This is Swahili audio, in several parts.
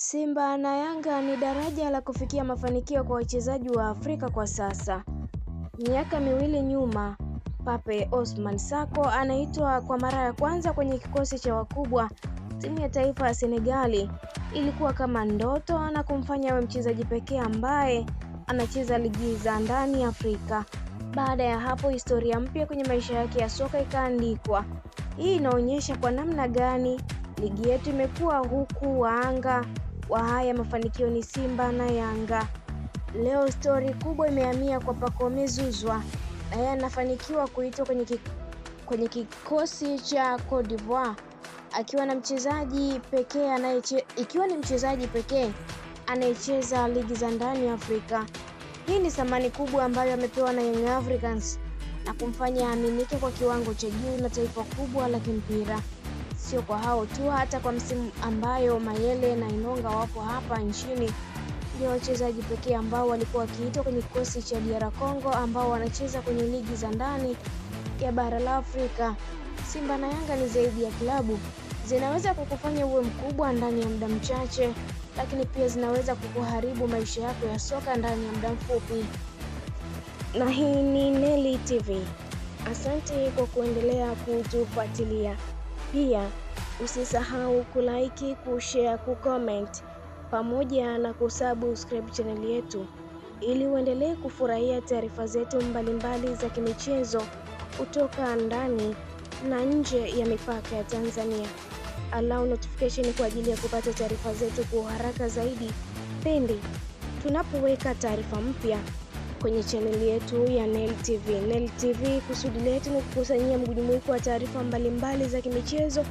Simba na Yanga ni daraja la kufikia mafanikio kwa wachezaji wa Afrika kwa sasa. Miaka miwili nyuma, Pape Osman Sako anaitwa kwa mara ya kwanza kwenye kikosi cha wakubwa timu ya taifa ya Senegali. Ilikuwa kama ndoto na kumfanya awe mchezaji pekee ambaye anacheza ligi za ndani Afrika. Baada ya hapo, historia mpya kwenye maisha yake ya soka ikaandikwa. Hii inaonyesha kwa namna gani ligi yetu imekuwa, huku waanga wa haya mafanikio ni Simba na Yanga. Leo stori kubwa imehamia kwa Pacome Zouzoua, na yeye anafanikiwa kuitwa kwenye kikosi cha Cote d'Ivoire ikiwa ni mchezaji pekee anayecheza ligi za ndani Afrika. Hii ni thamani kubwa ambayo amepewa na Young Africans na kumfanya aminike kwa kiwango cha juu na taifa kubwa la kimpira. Sio kwa hao tu, hata kwa msimu ambayo Mayele na Inonga wapo hapa nchini, ndio wachezaji pekee ambao walikuwa wakiitwa kwenye kikosi cha DR Congo ambao wanacheza kwenye ligi za ndani ya bara la Afrika. Simba na Yanga ni zaidi ya klabu. Zinaweza kukufanya uwe mkubwa ndani ya muda mchache, lakini pia zinaweza kukuharibu maisha yako ya soka ndani ya muda mfupi. Na hii ni Neli TV. Asante kwa kuendelea kutufuatilia. Pia usisahau kulike, kushare, kucomment pamoja na kusubscribe channel yetu ili uendelee kufurahia taarifa zetu mbalimbali za kimichezo kutoka ndani na nje ya mipaka ya Tanzania. Allow notification kwa ajili ya kupata taarifa zetu kwa haraka zaidi pindi tunapoweka taarifa mpya kwenye channel yetu ya Neli TV. Neli TV, kusudi letu ni kukusanyia mjumuiko wa taarifa mbalimbali za kimichezo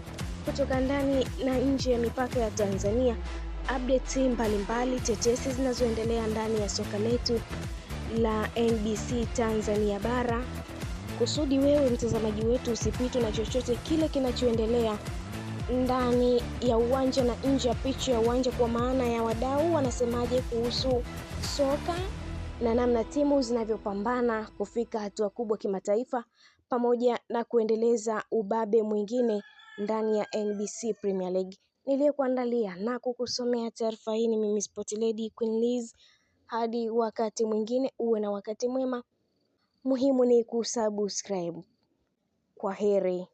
kutoka ndani na nje ya mipaka ya Tanzania, updates mbalimbali, tetesi zinazoendelea ndani ya soka letu la NBC Tanzania bara, kusudi wewe mtazamaji wetu usipitwe na chochote kile kinachoendelea ndani ya uwanja na nje ya picha ya uwanja, kwa maana ya wadau wanasemaje kuhusu soka na namna timu zinavyopambana kufika hatua kubwa kimataifa, pamoja na kuendeleza ubabe mwingine ndani ya NBC Premier League. Niliyekuandalia na kukusomea taarifa hii ni mimi Sport Lady Queen Liz. Hadi wakati mwingine, uwe na wakati mwema. Muhimu ni kusubscribe. Kwaheri.